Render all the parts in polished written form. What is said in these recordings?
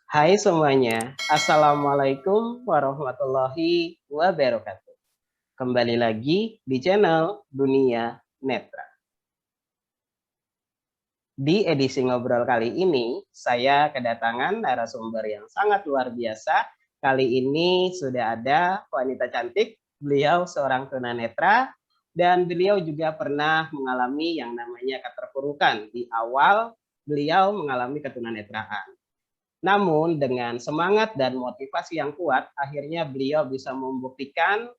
Hai semuanya, Assalamualaikum warahmatullahi wabarakatuh. Kembali lagi di channel Dunia Netra. Di edisi ngobrol kali ini, saya kedatangan narasumber yang sangat luar biasa. Kali ini sudah ada wanita cantik, beliau seorang tunanetra, dan beliau juga pernah mengalami yang namanya keterpurukan. Di awal, beliau mengalami ketunanetraan. Namun dengan semangat dan motivasi yang kuat, akhirnya beliau bisa membuktikan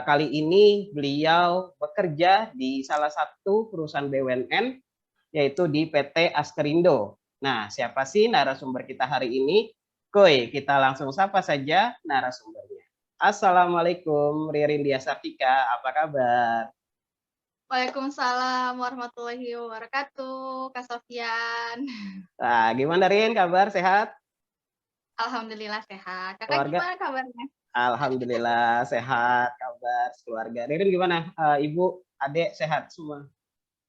kali ini beliau bekerja di salah satu perusahaan BUMN, yaitu di PT Askerindo. Nah, siapa sih narasumber kita hari ini? Koy, kita langsung sapa saja narasumbernya. Assalamualaikum Ririn Diasafika, apa kabar? Waalaikumsalam warahmatullahi wabarakatuh, Kak Sofyan. Nah, gimana Rin, kabar sehat? Alhamdulillah sehat. Kakak Keluarga? gimana kabarnya? Alhamdulillah sehat, kabar keluarga. Ririn gimana? Ibu, adik sehat semua?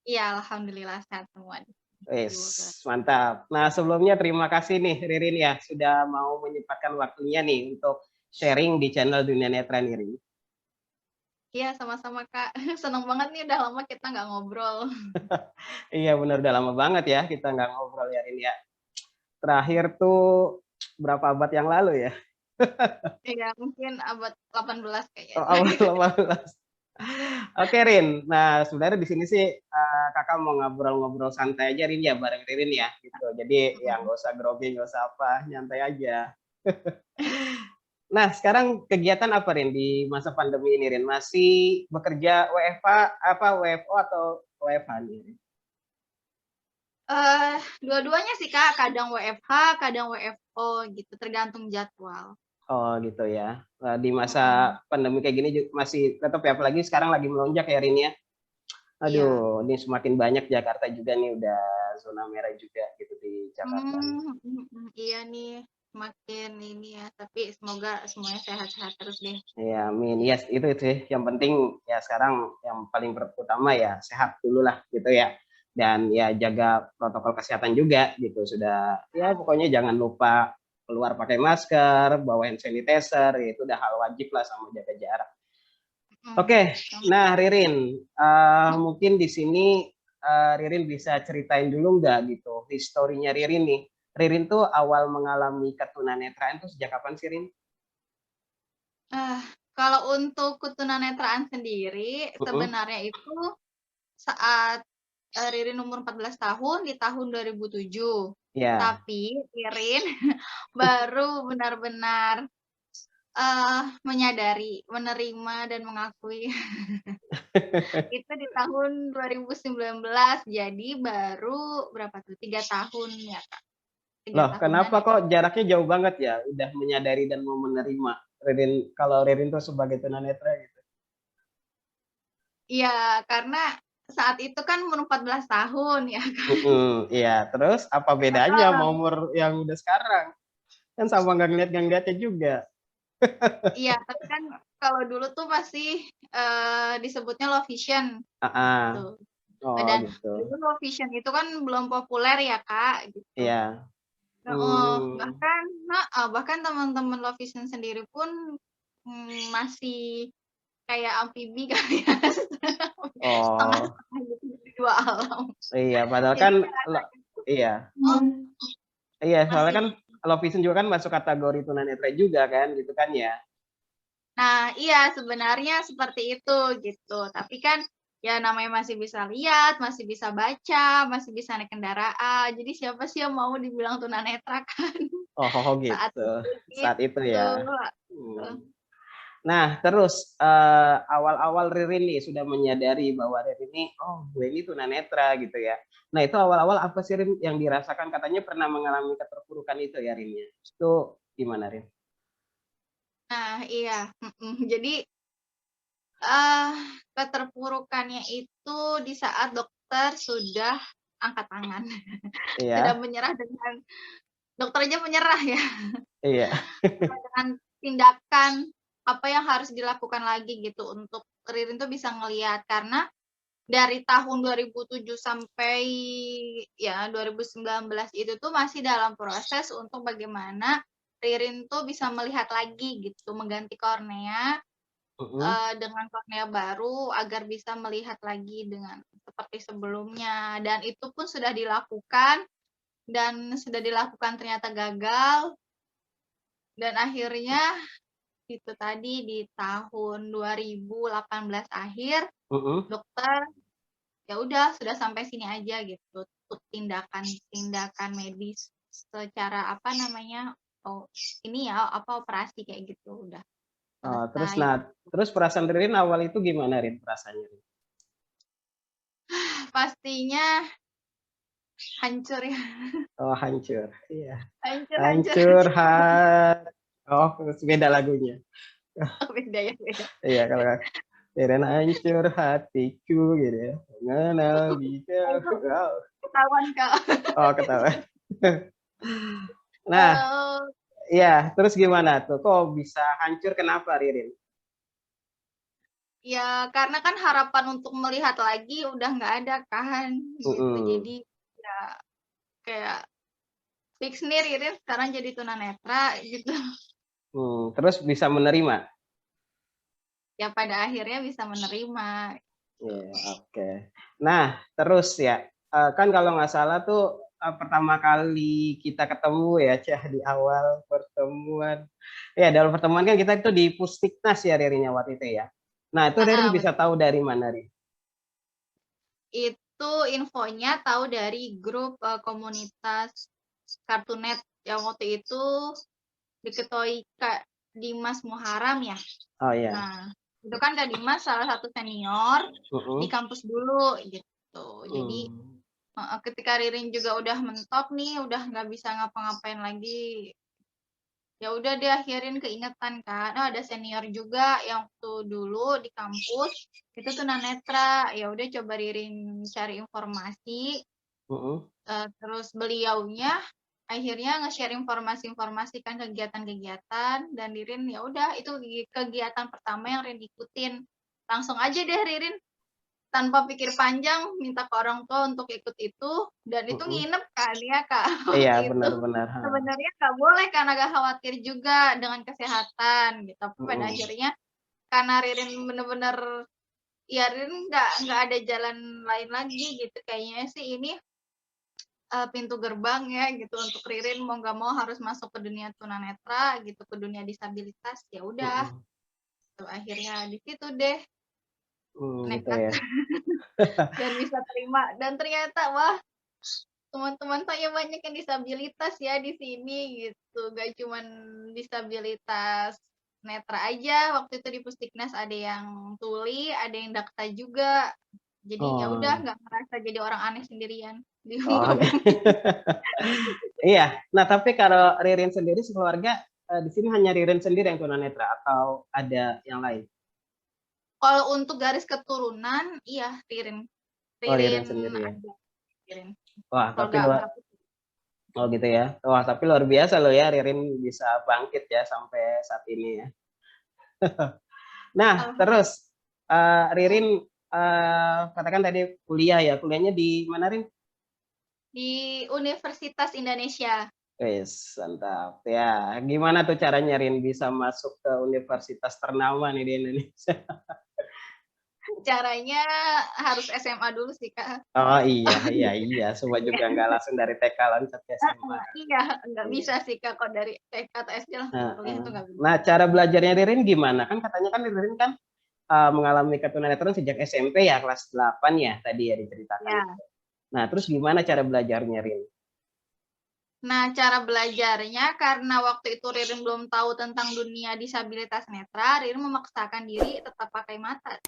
Iya, alhamdulillah sehat semua di Wes, juga. mantap. Nah, sebelumnya terima kasih nih Ririn ya sudah mau menyempatkan waktunya nih untuk sharing di channel Dunia Netra nih Rin. Iya, sama-sama Kak. Seneng banget nih udah lama kita nggak ngobrol. Iya benar udah lama banget ya kita nggak ngobrol ya Rin ya. Terakhir tuh berapa abad yang lalu ya? Iya, mungkin abad 18 kayaknya Oh, itu. awal 18. Oke Rin, nah sebenarnya di sini sih kakak mau ngobrol-ngobrol santai aja Rin ya bareng Ririn ya gitu. Jadi ya nggak usah grogi, nggak usah apa, nyantai aja. Nah sekarang kegiatan apa Rin di masa pandemi ini Rin? Masih bekerja WFH apa WFO atau WFH nih? Rin? Dua-duanya sih Kak, kadang WFH, kadang WFO gitu, tergantung jadwal. Oh gitu ya. Di masa Mhm, pandemi kayak gini masih tetap ya apalagi sekarang lagi melonjak ya Rin ya. iya. Aduh, ini semakin banyak Jakarta juga nih udah zona merah juga gitu di Jakarta nih. Iya nih, makin ini ya, tapi semoga semuanya sehat-sehat terus deh. Ya, amin. Yes, itu sih yang penting ya sekarang yang paling utama ya sehat dulu lah gitu ya. Dan ya jaga protokol kesehatan juga gitu. Sudah ya pokoknya jangan lupa keluar pakai masker, bawa hand sanitizer, ya itu udah hal wajib lah sama jaga jarak. Mhm. Oke, nah Ririn, mungkin di sini Ririn bisa ceritain dulu nggak gitu historinya Ririn nih. Ririn tuh awal mengalami ketunanetraan tuh sejak kapan sih Rin? Ah, kalau untuk ketunanetraan sendiri, Mm-mm. sebenarnya itu saat, Ririn umur 14 tahun di tahun 2007. Ya. Tapi Ririn baru benar-benar, menyadari, menerima dan mengakui itu di tahun 2019. Jadi baru berapa tuh, 3 tahun ya, Kak, 3 Loh, tahunan kenapa ya. kok jaraknya jauh banget ya? Udah menyadari dan mau menerima. Ririn, kalau Ririn tuh sebagai tunanetra gitu. Iya, karena saat itu kan umur 14 tahun ya. Iya. Terus apa bedanya sama Heeh. umur yang udah sekarang? Kan sama nggak ngeliatnya juga. Iya, tapi kan kalau dulu tuh masih, disebutnya low vision Ah, gitu. ah. Oh Dan gitu. dulu low vision itu kan belum populer ya, Kak, gitu. Iya. Heeh, Hmm. bahkan teman-teman low vision sendiri pun, masih kayak amfibi kali ya, Oh setengah-setengah gitu di 2 alam. iya. Padahal Jadi kan ya iya. mhm, Iya. Soalnya masih kan Low Vision juga kan masuk kategori tunanetra juga kan, gitu kan ya. nah, iya sebenarnya seperti itu gitu, tapi kan ya namanya masih bisa lihat, masih bisa baca, masih bisa naik kendaraan, jadi siapa sih yang mau dibilang tunanetra kan Oh saat gitu. itu Saat itu gitu. ya. Heeh. Hmm. Nah, terus awal-awal Ririn nih sudah menyadari bahwa Ririn ini, oh gue ini tunanetra gitu ya. Nah itu awal-awal apa sih Rin yang dirasakan? Katanya pernah mengalami keterpurukan itu ya Rin ya. Itu gimana Rin? Nah iya, jadi, eee, keterpurukannya itu di saat dokter sudah angkat tangan, sudah Iya, menyerah dengan dokter aja menyerah ya, iya. dengan tindakan apa yang harus dilakukan lagi gitu untuk Ririn tuh bisa ngelihat karena dari tahun 2007 sampai ya 2019 itu tuh masih dalam proses untuk bagaimana Ririn tuh bisa melihat lagi gitu, mengganti kornea Mhm. dengan kornea baru agar bisa melihat lagi dengan seperti sebelumnya, dan itu pun sudah dilakukan dan sudah dilakukan ternyata gagal, dan akhirnya itu tadi di tahun 2018 akhir Mhm. dokter, ya udah sudah sampai sini aja gitu, untuk tindakan-tindakan medis secara apa namanya, ini ya, apa, operasi kayak gitu, udah Oh, terus selesai. terus perasaan Ririn awal itu gimana Rin perasaannya, Rin? Pastinya hancur ya, Oh, hancur, iya. hancur hancur Hancur hancur. oh, beda lagunya. Oh, beda ya, beda. Iya, kalau Ririn hancur hatiku gitu ya, mengenal Oh, dia. itu Wow. ketahuan, Kak. Oh, ketawa. Nah, Eee, iya, terus gimana tuh? Kok bisa hancur, kenapa Ririn? ya karena kan harapan untuk melihat lagi udah nggak ada kan, gitu. Mhm. Jadi, ya kayak fix nih Ririn sekarang jadi tunanetra gitu. Terus bisa menerima? Ya pada akhirnya bisa menerima. Iya, oke. Nah, terus ya, kan kalau nggak salah tuh, pertama kali kita ketemu ya, Cah, di awal pertemuan. Ya, di awal pertemuan kan kita itu di Puskesmas ya, Ririn, ya, waktu itu ya. Nah, itu Ririn Heeh, bisa tahu dari mana, Rin? itu infonya tahu dari grup, komunitas Kartunet yang waktu itu diketuai Kak Dimas Muharam ya. Oh, iya. Nah, itu kan Kak Dimas salah satu senior di Mhm. kampus dulu gitu. Jadi Mmm. ketika Ririn juga udah mentok nih, udah nggak bisa ngapa-ngapain lagi, ya udah deh akhirin keingetan kan, oh ada senior juga yang waktu dulu di kampus itu tunanetra, ya udah coba Ririn cari informasi, Mhm. terus beliaunya akhirnya nge-share informasi-informasi kan kegiatan-kegiatan, dan Ririn ya udah itu kegiatan pertama yang Ririn ikutin. Langsung aja deh Ririn tanpa pikir panjang minta ke orang tua untuk ikut itu, dan itu Mhm. nginep kan ya Kak, Iya, waktu itu. benar benar, heeh. Sebenarnya nggak boleh karena agak khawatir juga dengan kesehatan gitu, tapi pada Mhm. akhirnya karena Ririn bener-bener ya Ririn nggak ada jalan lain lagi gitu, kayaknya sih ini, pintu gerbang ya gitu untuk Ririn mau nggak mau harus masuk ke dunia tunanetra gitu, ke dunia disabilitas, ya udah, Mhm. tuh akhirnya di situ deh Gitu nekat ya. dan bisa terima, dan ternyata wah, teman-teman saya banyak yang disabilitas ya di sini gitu, gak cuman disabilitas netra aja, waktu itu di Puskesmas ada yang tuli, ada yang dakta juga. Jadi ya udah Oh. nggak merasa jadi orang aneh sendirian di Oh, muka oke. bumi. Iya. Nah, tapi kalau Ririn sendiri sekeluarga, di sini hanya Ririn sendiri yang tunanetra atau ada yang lain? Kalau untuk garis keturunan, iya Ririn. Oh, Ririn Ririn sendiri ya? ada, Ririn. Wah, tapi Keluarga aku. oh gitu ya? Wah, tapi luar biasa loh ya Ririn bisa bangkit ya sampai saat ini ya. Nah, Alhamdulillah. terus, Ririn, katakan tadi kuliah ya, kuliahnya di mana, Rin? Di Universitas Indonesia. Wis, mantap. Ya, gimana tuh caranya Rin bisa masuk ke universitas ternama nih di Indonesia? Caranya harus SMA dulu sih, Kak. Oh, iya iya iya, semua juga nggak langsung dari TK loncat ke SMA. Iya, nggak Iya, bisa sih, Kak, kalau dari TK atau SD langsung kuliah heeh. itu nggak bisa. Nah, cara belajarnya Ririn gimana? Kan katanya kan Ririn kan, mengalami ketunanetraan sejak SMP ya, kelas 8 ya tadi ya diceritakan. Ya. Nah, terus gimana cara belajarnya, Rin? Nah, cara belajarnya karena waktu itu Ririn belum tahu tentang dunia disabilitas netra, Ririn memaksakan diri tetap pakai mata,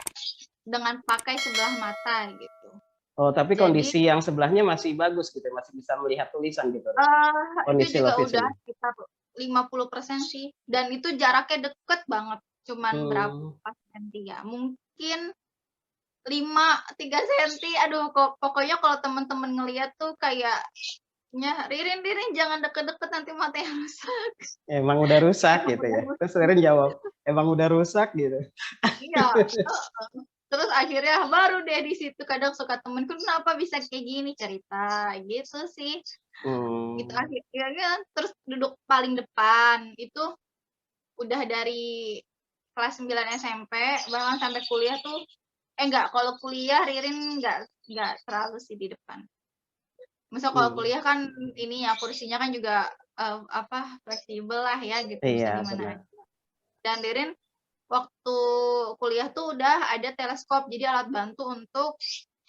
dengan pakai sebelah mata gitu. Oh, tapi Jadi, kondisi yang sebelahnya masih bagus gitu, masih bisa melihat tulisan gitu, Rin? itu Kondisi juga low udah vision? sekitar 50% sih, dan itu jaraknya deket banget, cuman berapa Hmm. senti ya, mungkin 3 senti, aduh pokoknya kalau teman-teman ngelihat tuh kayaknya, "Ririn Ririn jangan deket-deket nanti matanya rusak." Emang udah rusak Emang gitu udah ya? rusak. Terus Ririn jawab, "Emang udah rusak?" gitu? Iya, heeh. Terus akhirnya baru deh di situ kadang suka temenku, "Kenapa bisa kayak gini?" Cerita, gitu sih. Gitu Hmm. akhirnya terus duduk paling depan, itu udah dari kelas 9 SMP, bahkan sampai kuliah tuh enggak, kalau kuliah Ririn enggak terlalu sih di depan. Misal kalau Hmm. kuliah kan ini ya, kursinya kan juga, apa, fleksibel lah ya gitu, bisa Iya, di mana benar. aja. Dan Ririn waktu kuliah tuh udah ada teleskop, jadi alat bantu untuk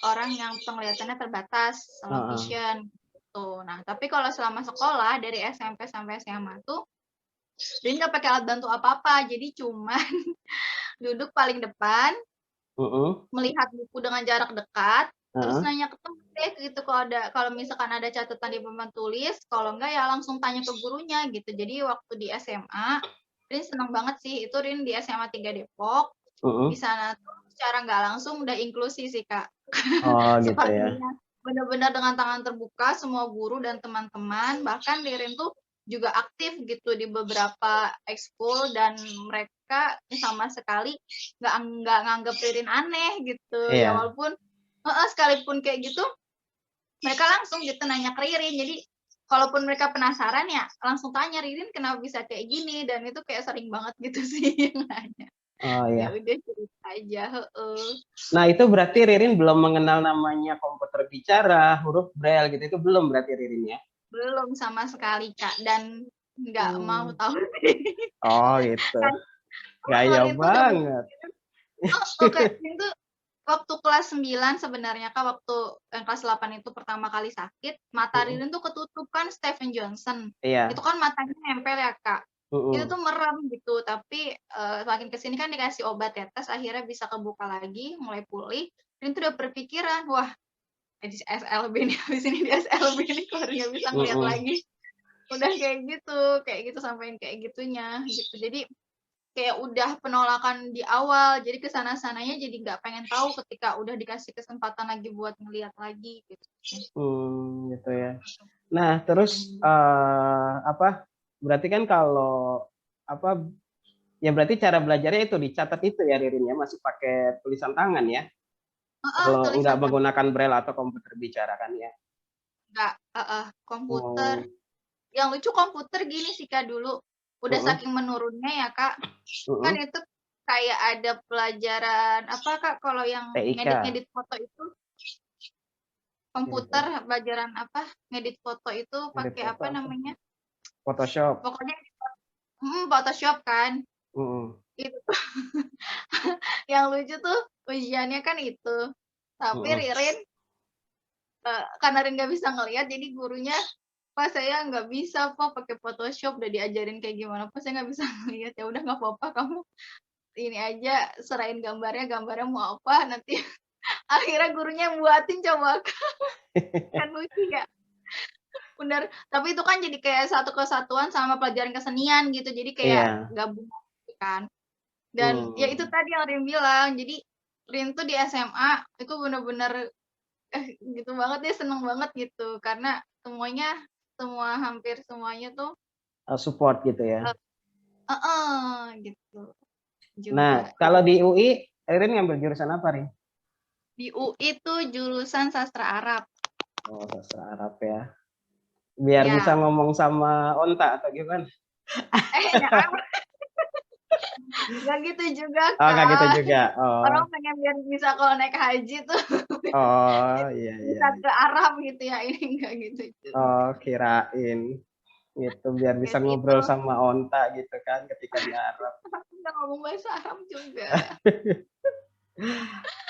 orang yang penglihatannya terbatas, low Heeh. vision, gitu. Nah, tapi kalau selama sekolah dari SMP sampai SMA tuh, Ririn nggak pakai alat bantu apa-apa, jadi cuman duduk paling depan, Mhm. melihat buku dengan jarak dekat, terus Heeh. nanya ke temen deh gitu kalau misalkan ada catatan di papan tulis, kalau enggak ya langsung tanya ke gurunya gitu. Jadi waktu di SMA, Rin seneng banget sih, itu Rin di SMA 3 Depok, di Mhm. sana tuh secara nggak langsung udah inklusi sih, Kak. Oh, gitu ya. Sepertinya benar-benar dengan tangan terbuka semua guru dan teman-teman, bahkan Ririn tuh juga aktif gitu di beberapa ekskul dan mereka sama sekali nggak nganggep Ririn aneh gitu. Ya Iya. walaupun sekalipun kayak gitu, mereka langsung gitu nanya ke Ririn. Jadi kalaupun mereka penasaran ya langsung tanya, "Ririn kenapa bisa kayak gini?" Dan itu kayak sering banget gitu sih nanya. Oh, Ya iya. udah cerita aja, heeh. Nah, itu berarti Ririn belum mengenal namanya komputer bicara, huruf Braille gitu, itu belum berarti Ririn ya? Belum sama sekali, Kak, dan nggak mau Hmm. tahu sih. Oh, gitu. Kan Gaya itu udah banget. berpikiran Kak, itu waktu kelas 9 sebenarnya, Kak, waktu yang kelas 8 itu pertama kali sakit, mata Mhm. Ririn tuh ketutup kan Stephen Johnson. Itu Iya. kan matanya nempel ya, Kak. Itu Mhm. tuh merem gitu, tapi, makin ke sini kan dikasih obat tetes akhirnya bisa kebuka lagi, mulai pulih. Ririn tuh udah berpikiran, "Wah, di SLB nih, habis ini di SLB nih kalau nggak bisa ngeliat Mhm. lagi." Udah kayak gitu sampein kayak gitunya, gitu. Jadi kayak udah penolakan di awal, jadi ke sana-sananya jadi nggak pengen tahu ketika udah dikasih kesempatan lagi buat ngelihat lagi, gitu sih. Gitu ya. Nah, terus, apa, berarti kan kalau, apa, ya berarti cara belajarnya itu dicatat itu ya Ririn ya, masih pakai tulisan tangan ya? Heeh, Kalau nggak tulisan tangan, menggunakan Braille atau komputer bicara kan ya? nggak komputer. Oh. Yang lucu komputer gini sih, Kak, dulu, udah Mhm. saking menurunnya ya, Kak, kan Mhm. itu kayak ada pelajaran apa, Kak, kalau yang TIK. ngedit-ngedit foto itu, Ngedit komputer apa? pelajaran apa, ngedit foto itu Ngedit pakai foto apa apa? namanya, Photoshop. pokoknya Photoshop kan. Mhm. Itu tuh yang lucu tuh ujiannya kan itu, tapi Mhm. Ririn, karena Ririn nggak bisa ngelihat jadi gurunya, "Pak, saya nggak bisa, Pak, pakai Photoshop, udah diajarin kayak gimana, Pak, saya nggak bisa ngelihat." "Ya udah nggak apa-apa, kamu ini aja, serain gambarnya mau apa, nanti." Akhirnya gurunya buatin coba, kan lucu ya. Bener, tapi itu kan jadi kayak satu kesatuan sama pelajaran kesenian gitu, jadi kayak Iya. gabungan gitu kan. Dan ya itu Mmm. tadi yang Rin bilang, jadi Rin tuh di SMA itu bener-bener, gitu banget deh, seneng banget gitu, karena hampir semuanya tuh Support gitu ya. eee gitu Nah, juga. kalau di UI, Ririn ngambil jurusan apa, Rin? Di UI tuh jurusan sastra Arab. Oh, sastra Arab ya. Biar bisa Ya, ngomong sama onta atau gimana? ya nggak gitu juga, Oh, nggak gitu Kak. juga? Oh. Orang pengen biar bisa kalau naik haji tuh Oh, iya iya bisa iya. ke Arab gitu ya, ini enggak gitu juga. Oh, kirain. Gitu, biar Ya bisa sih itu, ngobrol sama onta gitu kan ketika di Arab. nggak ngomong bahasa Arab juga.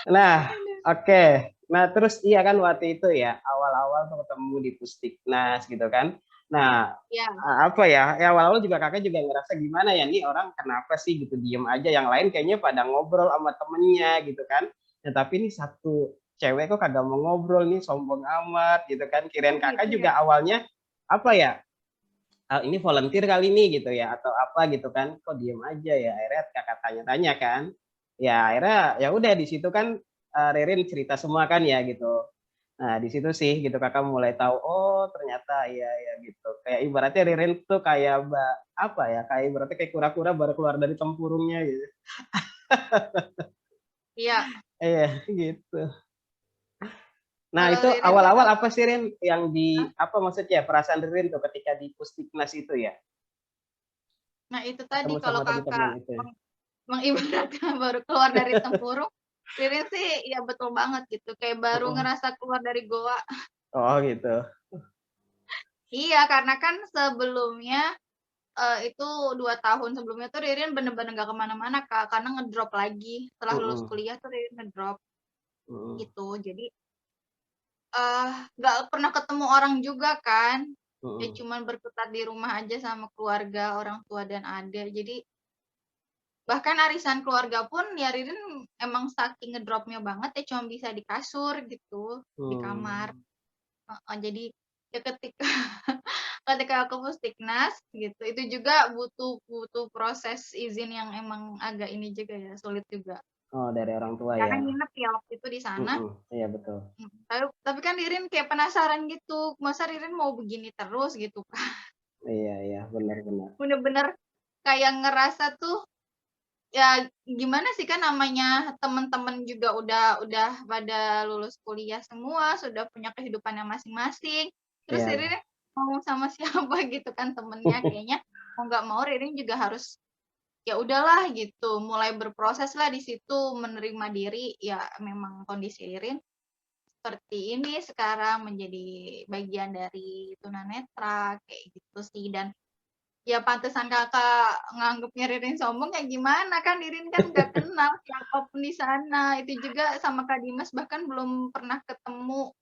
Nah, oke. Nah, terus iya kan waktu itu ya, awal-awal tuh ketemu di Pusdiknas gitu kan. Nah, Ya, apa ya, ya awal-awal juga Kakak juga ngerasa gimana ya, nih orang kenapa sih gitu diem aja, yang lain kayaknya pada ngobrol sama temennya gitu kan. Nah, tapi ini satu cewek kok kagak mau ngobrol nih, sombong amat gitu kan. Kirain oh Kakak gitu ya? juga awalnya, apa ya, ini volunteer kali nih gitu ya atau apa gitu kan, kok diem aja ya, akhirnya Kakak tanya-tanya kan. Ya akhirnya ya udah di situ kan, Ririn cerita semua kan ya gitu. Nah di situ sih gitu Kakak mulai tahu, oh ternyata iya ya gitu. Kayak ibaratnya Ririn tuh kayak apa ya, kayak ibaratnya kayak kura-kura baru keluar dari tempurungnya gitu. Iya. Iya, gitu. Nah, Kalau itu Ririn awal-awal kalau apa sih, Rin, yang Hah? apa maksudnya perasaan Ririn tuh ketika di Puskesmas itu ya? Nah itu tadi Ketemu kalau sama teman-teman Kakak itu ya? mengibaratkan baru keluar dari tempurung, Ririn sih ya betul banget gitu, kayak baru Mhm. ngerasa keluar dari goa. Oh, gitu. Iya, karena kan sebelumnya, itu 2 tahun sebelumnya tuh Ririn bener-bener nggak ke mana-mana, Kak, karena ngedrop lagi. Setelah lulus Mhm, kuliah tuh Ririn ngedrop, mhm, gitu. Jadi, nggak pernah ketemu orang juga kan, ya mhm. cuman berkutat di rumah aja sama keluarga, orang tua dan adik. Jadi bahkan arisan keluarga pun ya Ririn emang saking ngedropnya banget ya cuma bisa di kasur gitu, di kamar. Mmm. Heeh, jadi ya ketika ketika aku Puskesmas gitu, itu juga butuh butuh proses izin yang emang agak ini juga ya, sulit juga. Oh, dari orang tua Karena ya? nginep ya waktu itu di sana, Mhm, iya betul. tapi kan Ririn kayak penasaran gitu, masa Ririn mau begini terus gitu kan. Iya iya, benar benar. Bener-bener kayak ngerasa tuh, ya gimana sih kan namanya temen-temen juga udah pada lulus kuliah semua, sudah punya kehidupannya masing-masing, terus Iya. Ririn ngomong sama siapa gitu kan temennya, kayaknya mau nggak mau Ririn juga harus, ya udahlah gitu, mulai berproses lah di situ, menerima diri, ya memang kondisi Ririn seperti ini sekarang menjadi bagian dari tunanetra, kayak gitu sih. Dan ya pantesan Kakak nganggepnya Ririn sombong ya gimana, kan Ririn kan nggak kenal siapapun di sana, itu juga sama Kak Dimas bahkan belum pernah ketemu,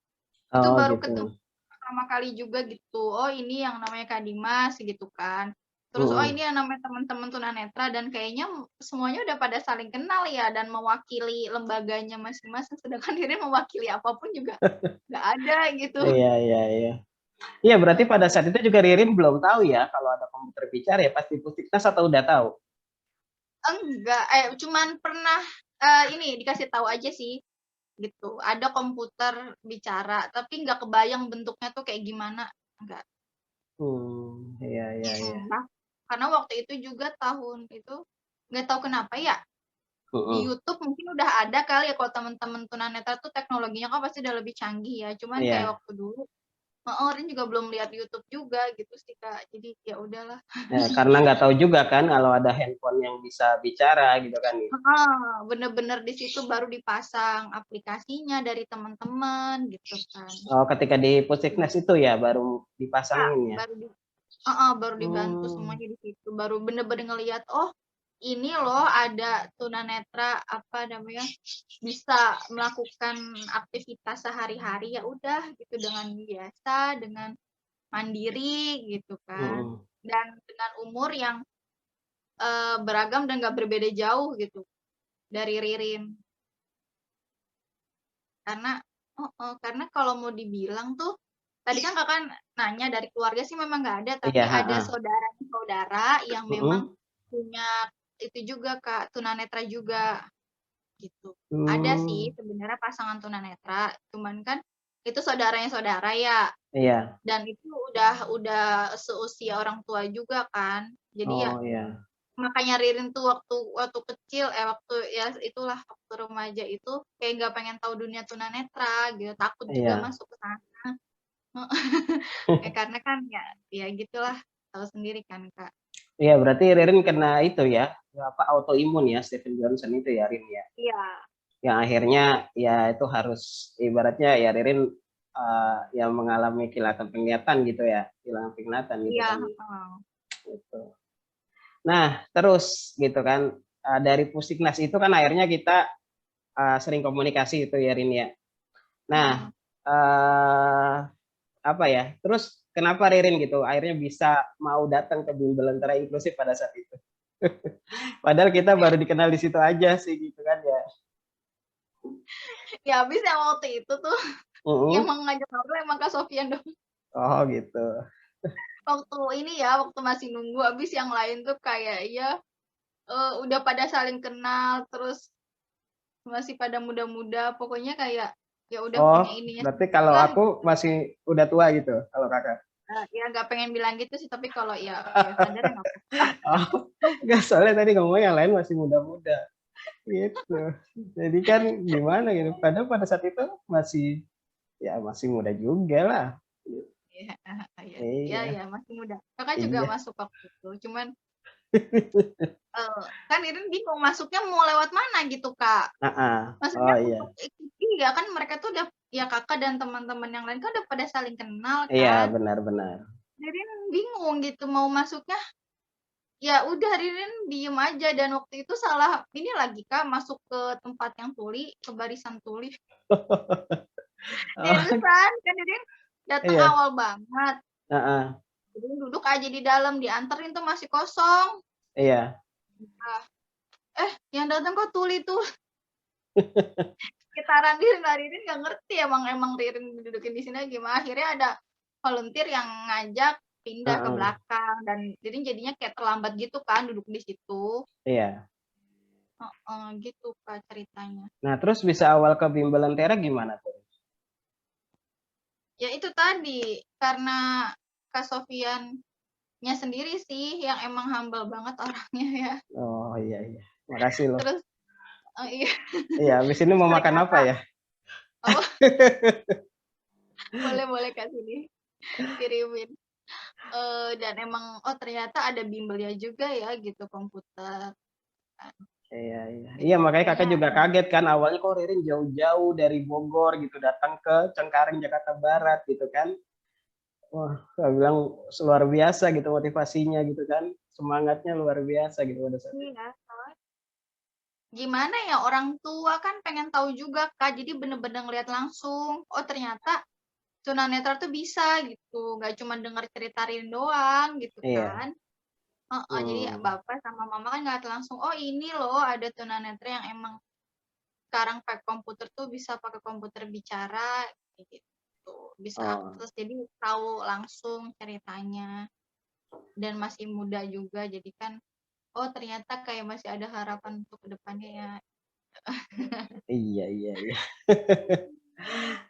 itu Oh, baru gitu. ketemu pertama kali juga gitu, oh ini yang namanya Kak Dimas gitu kan. Terus, oh ini Mhm. yang namanya teman-teman tunanetra dan kayaknya semuanya udah pada saling kenal ya dan mewakili lembaganya masing-masing, sedangkan Ririn mewakili apapun juga nggak ada gitu. Iya iya iya. Iya, berarti pada saat itu juga Ririn belum tahu ya kalau ada komputer bicara ya, pas di Puskesmas atau udah tahu? Enggak, cuman pernah, ini dikasih tahu aja sih, gitu. Ada komputer bicara, tapi nggak kebayang bentuknya tuh kayak gimana, enggak. Iya iya iya. Nah, karena waktu itu juga tahun itu, nggak tahu kenapa ya, di Mhm. YouTube mungkin udah ada kali ya kalau temen-temen tunanetra tuh teknologinya kan pasti udah lebih canggih ya, cuman kayak Iya. waktu dulu heeh, Rin juga belum lihat YouTube juga gitu sih, Kak. Jadi ya udahlah. Ya, karena nggak tahu juga kan kalau ada handphone yang bisa bicara gitu kan ya. Heeh, bener-bener di situ baru dipasang aplikasinya dari teman-teman gitu kan. Oh, ketika di Puskesmas itu ya baru Ya, dipasangin ya? baru di heeh, baru dibantu Hmm. semuanya di situ, baru bener-bener ngelihat, oh ini loh ada tunanetra, apa namanya, bisa melakukan aktivitas sehari-hari, ya udah gitu dengan biasa, dengan mandiri gitu kan, Mhm. dan dengan umur yang, beragam dan nggak berbeda jauh gitu dari Ririn. Karena heeh, karena kalau mau dibilang tuh, tadi kan Kakak nanya dari keluarga sih memang nggak ada, Iya, tapi ada heeh. saudara-saudara yang memang Mhm. punya itu juga Kak, tunanetra juga, gitu. Ada sih Mmm. sebenarnya pasangan tunanetra, cuman kan itu saudaranya saudara ya, Iya. dan itu udah seusia orang tua juga kan. Jadi ya Oh, iya. makanya Ririn tuh waktu waktu kecil, waktu ya itulah, waktu remaja itu kayak nggak pengen tahu dunia tunanetra gitu, takut juga Iya. masuk ke sana. Heeh. Ya karena kan ya gitulah, tahu sendiri kan, Kak. Iya, berarti Ririn kena itu ya, apa, autoimun ya, Stevens Johnson itu ya, Rin, ya? Iya. Yang akhirnya ya itu harus ibaratnya ya Ririn, yang mengalami kehilangan penglihatan gitu ya, kehilangan penglihatan gitu Iya, kan, heeh. gitu. Nah, terus gitu kan, dari Puskesmas itu kan akhirnya kita, sering komunikasi itu ya, Rin, ya. Nah, Mhm. eee, apa ya, terus kenapa Ririn gitu akhirnya bisa mau datang ke Bimbel Lentera Inklusif pada saat itu? Padahal kita baru dikenal di situ aja sih gitu kan ya. Ya habis yang waktu itu tuh yang Mhm. ngajak ngobrol emang Kak Sofyan dong. Oh, gitu. Waktu ini ya, waktu masih nunggu, habis yang lain tuh kayak ya, udah pada saling kenal, terus masih pada muda-muda, pokoknya kayak ya udah Oh, punya ininya berarti kalau sendirilah aku gitu. masih udah tua gitu, kalau Kakak? Ya nggak pengen bilang gitu sih, tapi kalau ya sadar ya nggak apa-apa. Oh, enggak, soalnya tadi ngomongnya yang lain masih muda-muda. Gitu. Jadi kan gimana gitu, padahal pada saat itu masih, ya masih muda juga lah. Iya, iya, iya, Iya, iya, masih muda. Kakak juga iya. masuk waktu itu, cuman kan Irin bingung masuknya mau lewat mana gitu, Kak. Heeh. Maksudnya Oh untuk iya. ikut iya kan mereka tuh udah ya Kakak dan teman-teman yang lain kan udah pada saling kenal Iya, kan. benar-benar. Ririn bingung gitu mau masuknya, ya udah Ririn diem aja dan waktu itu salah ini lagi Kak, masuk ke tempat yang tuli, ke barisan tuli. Oh, Seriusan kan Ririn datang iya. awal banget. Heeh. Ririn duduk aja di dalam, dianterin tuh masih kosong. Iya. Ah, yang datang kok tuli tuh. Sekitaran Ririn nggak ngerti emang emang Ririn didudukin di sini gimana. Akhirnya ada volunteer yang ngajak pindah ke Heeh. belakang dan Ririn jadinya kayak terlambat gitu kan duduk di situ. Iya. Heeh, gitu Kak ceritanya. Nah, terus bisa awal ke bimbel Lentera gimana tuh? Ya itu tadi, karena Kak Sofiannya sendiri sih yang emang humble banget orangnya ya. Oh, iya iya. Makasih loh. Terus iya, Iya, habis ini terus mau makan apa ternyata ya? oh boleh Kak sini kirimin. Dan emang oh ternyata ada bimbelnya juga ya gitu komputer. Iya, iya. Iya, Jadi makanya kayaknya Kakak juga kaget kan awalnya kok Ririn jauh-jauh dari Bogor gitu datang ke Cengkareng Jakarta Barat gitu kan. Wah, saya bilang luar biasa gitu motivasinya gitu kan. Semangatnya luar biasa gitu pada saat itu. iya, gimana ya orang tua kan pengen tahu juga Kak, jadi bener-bener ngeliat langsung, oh ternyata tunanetra tuh bisa gitu, nggak cuma dengar cerita Ririn doang gitu Iya. kan. Heeh, jadi Hmm. bapak sama mama kan ngeliat langsung, oh ini loh ada tunanetra yang emang sekarang pakai komputer tuh bisa pakai komputer bicara gitu, bisa Oh, akses, jadi tahu langsung ceritanya dan masih muda juga, jadi kan oh ternyata kayak masih ada harapan untuk kedepannya ya. iya iya iya.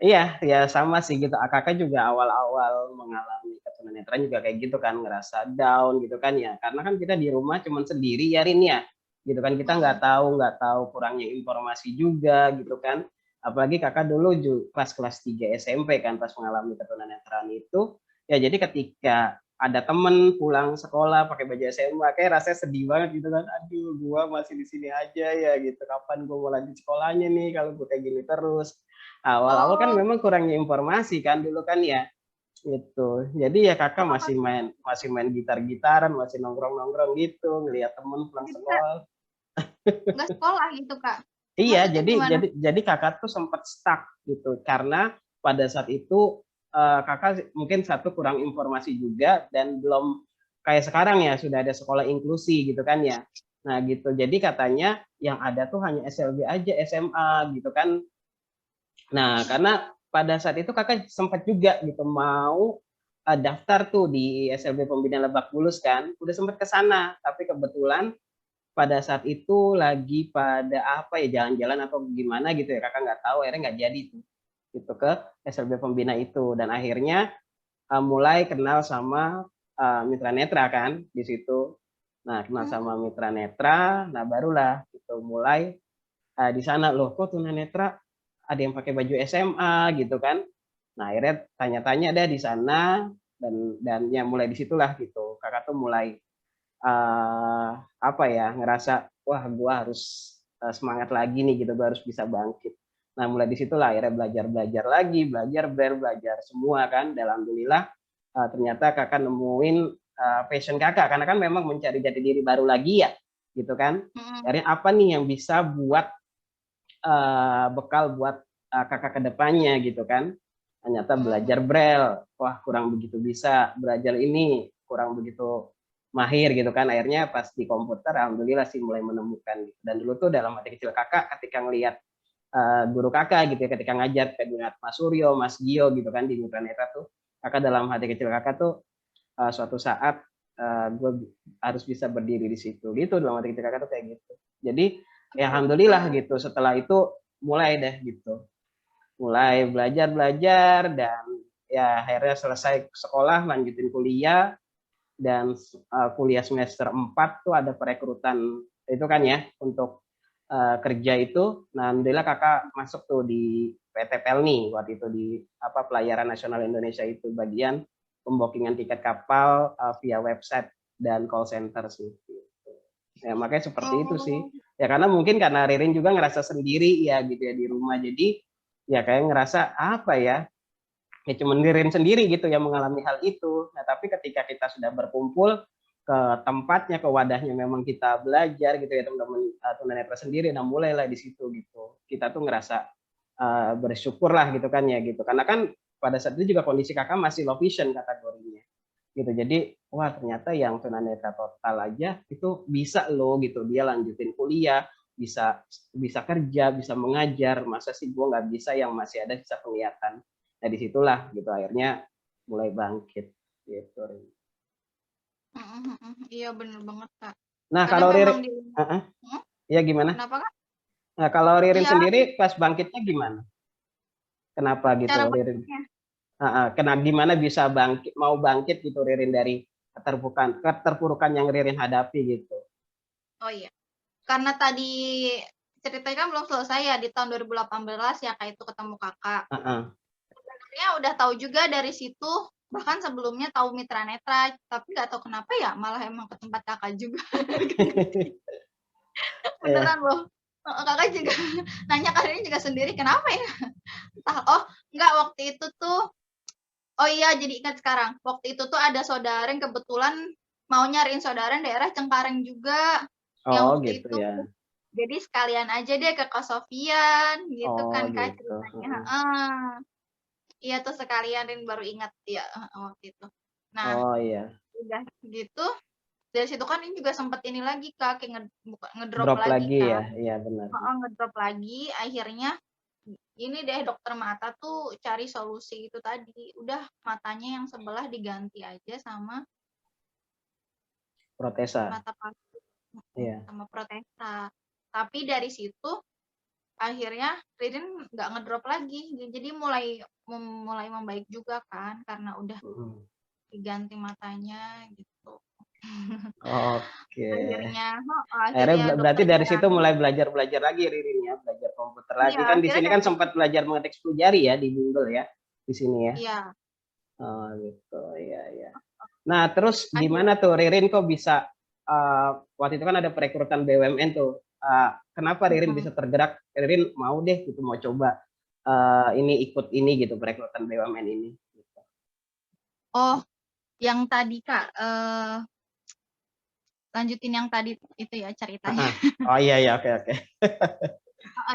Iya, ya sama sih gitu. Kakak juga awal-awal mengalami ketunanetra juga kayak gitu kan, ngerasa down gitu kan ya. Karena kan kita di rumah cuman sendiri ya Rin ya. Gitu kan kita nggak tahu kurangnya informasi juga gitu kan. Apalagi kakak dulu pas kelas 3 SMP kan pas mengalami ketunanetraan itu. Ya jadi ketika ada temen pulang sekolah pakai baju SMA kayak rasanya sedih banget gitu kan. Aduh, gua masih di sini aja ya gitu. Kapan gua mau lanjut sekolahnya nih kalau gue kayak gini terus. Awal-awal kan Oh, memang kurangnya informasi kan dulu kan ya, gitu. Jadi ya kakak kakak masih main gitar-gitaran, masih nongkrong-nongkrong gitu, ngelihat temen pulang jadi sekolah. nggak sekolah gitu Kak? Iya, Maksudnya jadi gimana? jadi jadi kakak tuh sempat stuck gitu karena pada saat itu kakak mungkin satu kurang informasi juga dan belum kayak sekarang ya sudah ada sekolah inklusi gitu kan ya. Nah gitu. Jadi katanya yang ada tuh hanya SLB aja SMA gitu kan. Nah, karena pada saat itu kakak sempat juga gitu mau daftar tuh di SLB Pembina Lebak Bulus kan, udah sempat ke sana, tapi kebetulan pada saat itu lagi pada apa ya jalan-jalan atau gimana gitu ya kakak nggak tahu, akhirnya nggak jadi tuh gitu ke SLB Pembina itu dan akhirnya mulai kenal sama Mitra Netra kan di situ. Nah, kenal sama Hmm, Mitra Netra, nah barulah gitu mulai di sana loh kok tunanetra ada yang pakai baju SMA gitu kan. Nah akhirnya tanya-tanya deh di sana dan ya mulai disitulah gitu kakak tuh mulai apa ya ngerasa wah gua harus semangat lagi nih gitu gua harus bisa bangkit. Nah mulai disitulah akhirnya belajar lagi belajar belajar semua kan dan alhamdulillah ternyata kakak nemuin passion kakak karena kan memang mencari jati diri baru lagi ya gitu kan. mhm, Akhirnya apa nih yang bisa buat bekal buat kakak kedepannya gitu kan. Ternyata mhm, belajar mhm. braille, wah kurang begitu bisa, belajar ini kurang begitu mahir gitu kan. Akhirnya pas di komputer alhamdulillah sih mulai menemukan gitu. Dan dulu tuh dalam hati kecil kakak ketika ngelihat guru kakak gitu ya, ketika ngajar kayak ngeliat Mas Suryo, Mas Gio gitu kan di Mitra Netra tuh, kakak dalam hati kecil kakak tuh suatu saat gue harus bisa berdiri di situ gitu dalam hati kecil kakak tuh kayak gitu. Jadi ya alhamdulillah Gitu. gitu setelah itu mulai deh gitu mulai belajar belajar dan ya akhirnya selesai sekolah lanjutin kuliah dan kuliah semester 4 tuh ada perekrutan itu kan ya untuk kerja itu, nah alhamdulillah kakak masuk tuh di PT Pelni waktu itu di Pelayaran Nasional Indonesia itu bagian pembookingan tiket kapal via website dan call center sih. Gitu. Ya makanya seperti itu sih. Oh. Ya karena mungkin karena Ririn juga ngerasa sendiri ya gitu ya di rumah, jadi ya kayak ngerasa apa ya cuma Ririn sendiri gitu yang mengalami hal itu. Nah tapi ketika kita sudah berkumpul ke tempatnya, ke wadahnya memang kita belajar gitu ya teman-teman tunanetra sendiri, nah mulailah di situ gitu. Kita tuh ngerasa bersyukur lah gitu kan ya gitu. Karena kan pada saat itu juga kondisi kakak masih low vision kategorinya gitu. Jadi wah ternyata yang tunanetra total aja itu bisa loh gitu. Dia lanjutin kuliah, bisa kerja, bisa mengajar. Masa sih gue nggak bisa yang masih ada sisa penglihatan. Nah disitulah gitu akhirnya mulai bangkit gitu. Iya bener banget Kak. Nah Karena kalau memang Ririn, di ya gimana? kenapa Kak? Nah kalau Ririn Iya, sendiri pas bangkitnya gimana? Kenapa cara gitu Ririn? bangkitnya. Kena gimana bisa bangkit, mau bangkit gitu Ririn dari keterpurukan yang Ririn hadapi gitu. Oh iya. Karena tadi ceritanya kan belum selesai ya di tahun 2018 ya Kak itu ketemu Kakak. Sebenarnya udah tahu juga dari situ, bahkan sebelumnya tahu Mitra Netra, tapi nggak tahu kenapa ya malah emang ke tempat Kakak juga. Ya. Beneran loh. Kakak juga nanya kali ini juga sendiri kenapa ya? Entah. Oh, enggak waktu itu tuh. Oh iya, jadi ingat sekarang. Waktu itu tuh ada saudara yang kebetulan mau nyariin saudara yang daerah Cengkareng juga. Yang Oh waktu gitu itu. ya. Jadi sekalian aja deh ke Kak Sofian gitu Oh kan Kak gitu. ceritanya. Iya tuh sekalian Rin baru ingat ya waktu itu. Nah, Oh iya. udah gitu dari situ kan ini juga sempet ini lagi Kak kayak ngedrop Drop lagi lagi ya. kan. Iya benar. Ngedrop lagi akhirnya ini deh dokter mata tuh cari solusi itu tadi. Udah matanya yang sebelah diganti aja sama Protesa. mata palsu Iya. sama protesa. Tapi dari situ akhirnya Ririn nggak ngedrop lagi. Jadi mulai membaik juga kan karena udah diganti matanya gitu. Oke. Akhirnya Akhirnya berarti dokter dari situ nyaranin. mulai belajar lagi Ririn ya, belajar komputer lagi. Iya, Kan di akhirnya sini kan dari sempat belajar mengetik 10 jari ya di Google ya, di sini ya. iya. Oh gitu, iya iya. Nah terus Akhir gimana tuh Ririn kok bisa waktu itu kan ada perekrutan BUMN tuh. Kenapa Ririn bisa tergerak? Ririn mau deh gitu mau coba ini ikut ini gitu perekrutan BUMN ini. Gitu. Oh, yang tadi Kak, lanjutin yang tadi itu ya ceritanya. Oh iya iya oke oke.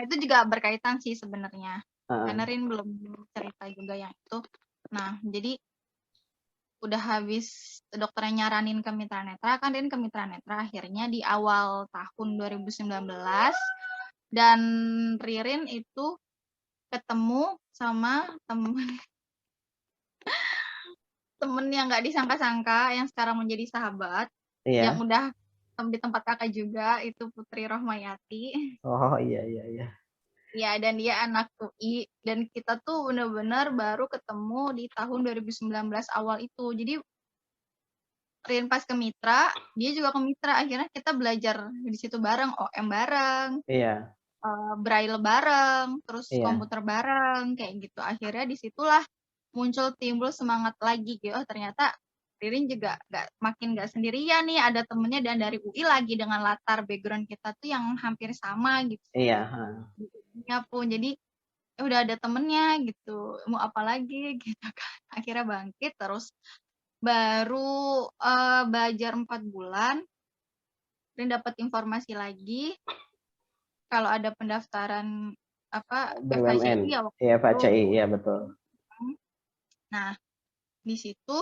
Itu juga berkaitan sih sebenarnya. Karena Uh-uh. Rin belum cerita juga yang itu. Nah, jadi udah habis dokternya nyaranin ke Mitra Netra, kan Rin ke Mitra Netra akhirnya di awal tahun 2019 dan Ririn itu ketemu sama temen yang nggak disangka-sangka yang sekarang menjadi sahabat, yang Iya. udah di tempat kakak juga itu Putri Rohmayati. Oh iya iya iya. Ya, dan dia anak UI dan kita tuh bener-bener baru ketemu di tahun 2019 awal itu. Jadi Rin pas ke Mitra, dia juga ke Mitra. Akhirnya kita belajar di situ bareng, OM bareng, Iya. Braille bareng, terus Iya. komputer bareng, kayak gitu. Akhirnya disitulah muncul timbul semangat lagi gitu. Oh ternyata Ririn juga makin gak sendirian nih, ada temennya dan dari UI lagi dengan latar background kita tuh yang hampir sama gitu. Iya. Ya pun jadi ya udah ada temennya gitu, mau apa lagi gitu kan. Akhirnya bangkit terus baru belajar 4 bulan dan dapat informasi lagi kalau ada pendaftaran BUMN. FHCI ya waktu Iya Pak itu. Cai, iya betul. Nah, di situ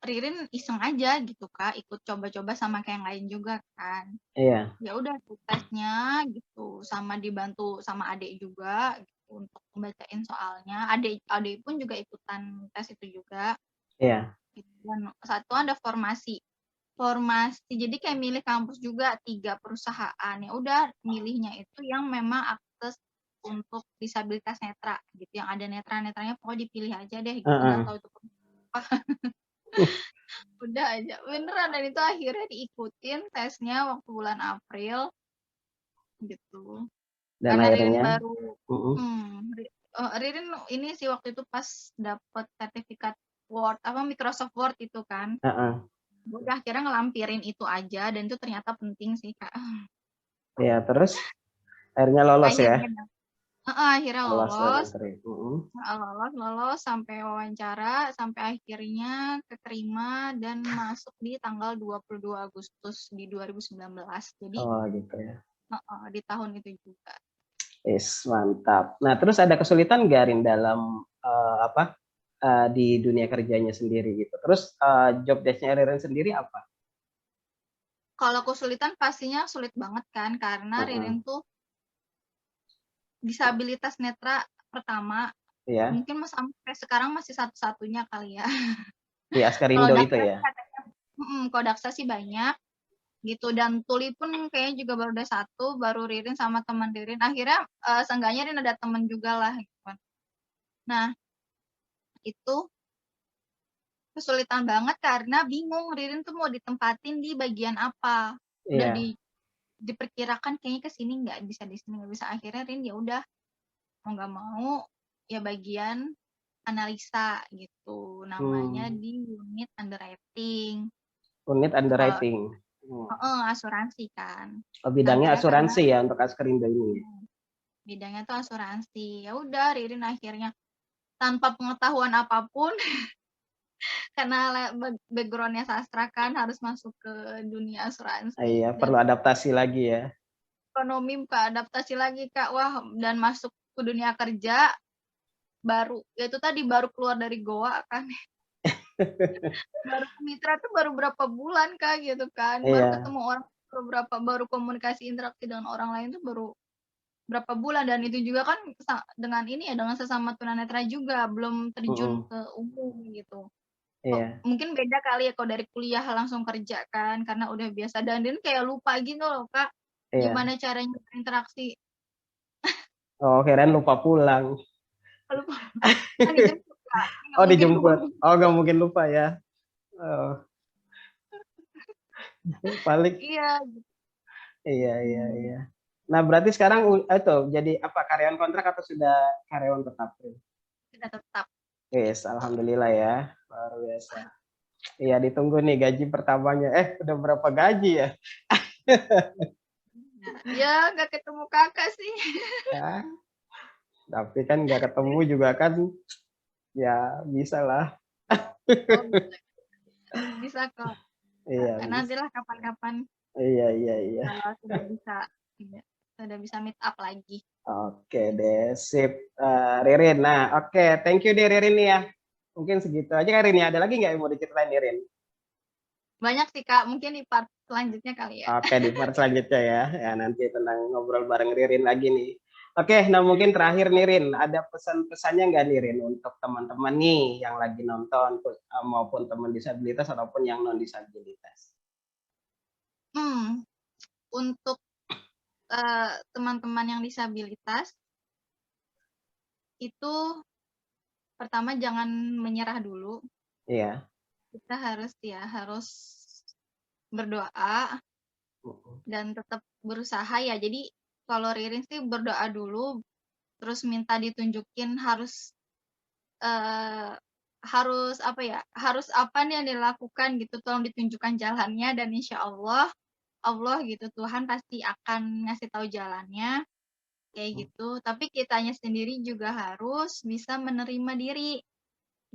Ririn iseng aja gitu Kak, ikut coba-coba sama kayak yang lain juga kan. Iya. Ya udah tesnya gitu, sama dibantu sama adik juga gitu, untuk membacain soalnya. Adik pun juga ikutan tes itu juga. Iya. Dan satu ada formasi. Jadi kayak milih kampus juga 3 perusahaan. Ya udah milihnya itu yang memang akses untuk disabilitas netra gitu, yang ada netra-netranya pokoknya dipilih aja deh gitu, nggak tahu itu apa. Udah aja, beneran dan itu akhirnya diikutin tesnya waktu bulan April. gitu. Dan Karena Ririn akhirnya, baru mm-mm. Ririn ini sih waktu itu pas dapat sertifikat Word Microsoft Word itu kan. Uh-uh. Udah akhirnya ngelampirin itu aja dan itu ternyata penting sih Kak. Ya, terus akhirnya lolos ya, Akhirnya lolos dan lolos. diterima. Lolos sampai wawancara, sampai akhirnya keterima dan masuk di tanggal 22 Agustus di 2019. Jadi Oh gitu ya. di tahun itu juga. Mantap. Nah, terus ada kesulitan nggak Rin dalam di dunia kerjanya sendiri gitu. Terus job desk-nya Ririn sendiri apa? Kalau kesulitan pastinya sulit banget kan, karena Ririn tuh disabilitas netra pertama, Iya. mungkin sampai sekarang masih satu-satunya kali ya. Di Kalau Askarindo itu Daksa ya. sih katanya, kalau Daksa sih banyak gitu, dan Tuli pun kayaknya juga baru ada satu, baru Ririn sama teman Ririn. Akhirnya seenggaknya Ririn ada teman juga lah gitu kan. Nah, itu kesulitan banget karena bingung Ririn tuh mau ditempatin di bagian apa. Udah Iya. diperkirakan kayaknya ke sini nggak bisa, di sini nggak bisa. Akhirnya Ririn ya udah mau nggak mau ya bagian analisa gitu. Namanya di unit underwriting. Unit Itu kalau underwriting. asuransi kan. Oh, bidangnya Akhirnya karena asuransi ya untuk Askarindo ini. bidangnya tuh asuransi. Ya udah Ririn akhirnya tanpa pengetahuan apapun karena backgroundnya sastra kan, harus masuk ke dunia asuransi Iya, perlu dan adaptasi lagi ya. ekonomi adaptasi lagi Kak. Wah, dan masuk ke dunia kerja baru ya itu tadi, baru keluar dari goa kan. Baru mitra tuh baru berapa bulan Kak gitu kan. Baru Iya. ketemu orang baru komunikasi interaksi dengan orang lain tuh baru berapa bulan, dan itu juga kan dengan ini ya, dengan sesama tunanetra juga, belum terjun ke umum gitu. Iya. Mungkin beda kali ya kalau dari kuliah langsung kerja kan, karena udah biasa, dan kayak lupa gitu loh Kak, Iya. gimana caranya berinteraksi. Oh, kirain lupa pulang. Lupa kan dijemput Kak, nggak Oh, mungkin lupa. dijemput. Oh, nggak mungkin lupa ya. Oh, paling. Iya. Iya, iya, iya. Nah, berarti sekarang itu jadi apa, karyawan kontrak atau sudah karyawan tetap? Sudah tetap. Yes, alhamdulillah ya, luar biasa. Iya, ditunggu nih gaji pertamanya. Udah berapa gaji ya? Ya nggak ketemu kakak sih. Ya, tapi kan nggak ketemu juga kan, ya bisa lah. Oh, bisa kok. Iya, bisa. Nantilah kapan-kapan Iya, iya, iya. kalau sudah bisa meet up lagi. Oke deh, sip. Ririn, nah oke, thank you deh Ririn ya. Mungkin segitu aja kan Ririn ya. Ada lagi nggak yang mau diceritain Ririn? Banyak sih Kak, mungkin di part selanjutnya kali ya. Oke, di part selanjutnya ya. Ya, nanti tentang ngobrol bareng Ririn lagi nih. Oke, nah mungkin terakhir nih Rin, ada pesan-pesannya nggak nih Rin untuk teman-teman nih yang lagi nonton, maupun teman disabilitas ataupun yang non disabilitas? Untuk teman-teman yang disabilitas itu pertama jangan menyerah dulu. Iya. Kita harus berdoa dan tetap berusaha ya. Jadi kalau Ririn sih berdoa dulu, terus minta ditunjukin harus apa nih yang dilakukan gitu, tolong ditunjukkan jalannya, dan insya Allah gitu, Tuhan pasti akan ngasih tahu jalannya, kayak gitu. Tapi kitanya sendiri juga harus bisa menerima diri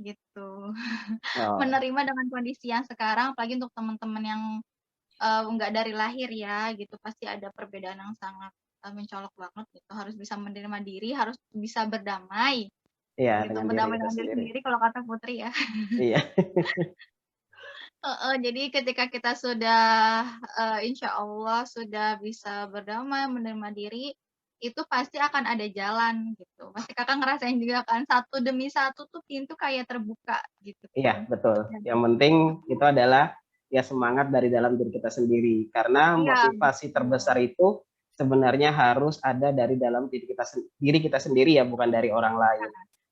gitu. Oh, Menerima dengan kondisi yang sekarang, apalagi untuk teman-teman yang nggak dari lahir ya gitu, pasti ada perbedaan yang sangat mencolok banget gitu. Harus bisa menerima diri, harus bisa berdamai iya, gitu, dengan diri berdamai kita dengan diri sendiri. sendiri kalau kata Putri ya. Iya. Jadi ketika kita sudah insya Allah sudah bisa berdamai, menerima diri, itu pasti akan ada jalan gitu. Pasti Kakak ngerasain juga kan, satu demi satu tuh pintu kayak terbuka gitu Iya, kan. betul. Dan Yang penting itu adalah ya semangat dari dalam diri kita sendiri. Karena iya, motivasi terbesar itu sebenarnya harus ada dari dalam diri kita sendiri ya, bukan dari orang lain.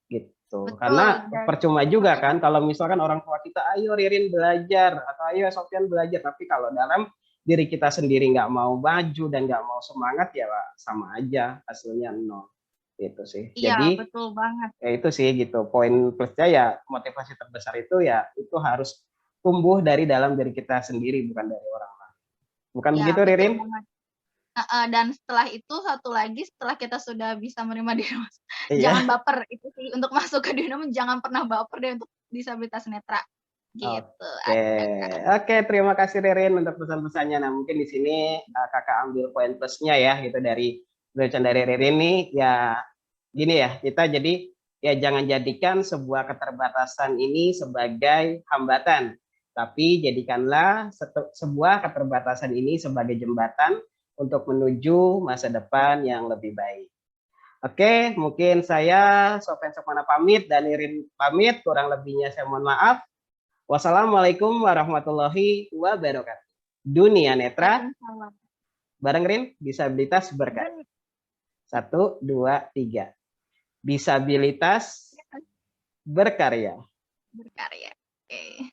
Gitu. betul, Karena dan percuma juga kan kalau misalkan orang tua kita, ayo Ririn belajar atau ayo Sofyan belajar, tapi kalau dalam diri kita sendiri nggak mau maju dan nggak mau semangat, ya sama aja hasilnya nol. Itu sih. Iya, Jadi betul banget. ya itu sih gitu. Poin plusnya ya motivasi terbesar itu ya itu harus tumbuh dari dalam diri kita sendiri, bukan dari orang lain. Bukan Ya, begitu, betul Ririn? banget. Dan setelah itu satu lagi, setelah kita sudah bisa menerima diri jangan Iya. baper, itu sih untuk masuk ke dunia jangan pernah baper deh untuk disabilitas netra, gitu Oke, aja, Kak. oke, terima kasih Ririn untuk pesan-pesannya. Nah, mungkin di sini kakak ambil poin plusnya ya, gitu dari penjelasan dari Ririn nih, ya gini ya, kita jadi ya jangan jadikan sebuah keterbatasan ini sebagai hambatan, tapi jadikanlah sebuah keterbatasan ini sebagai jembatan untuk menuju masa depan yang lebih baik. Oke, mungkin saya Sofyan Sukmana pamit dan Ririn pamit, kurang lebihnya saya mohon maaf. Wassalamualaikum warahmatullahi wabarakatuh. Dunia Netra, Waalaikumsalam. bareng Rin, disabilitas berkarya. 1, 2, 3. Disabilitas berkarya. Berkarya. Oke.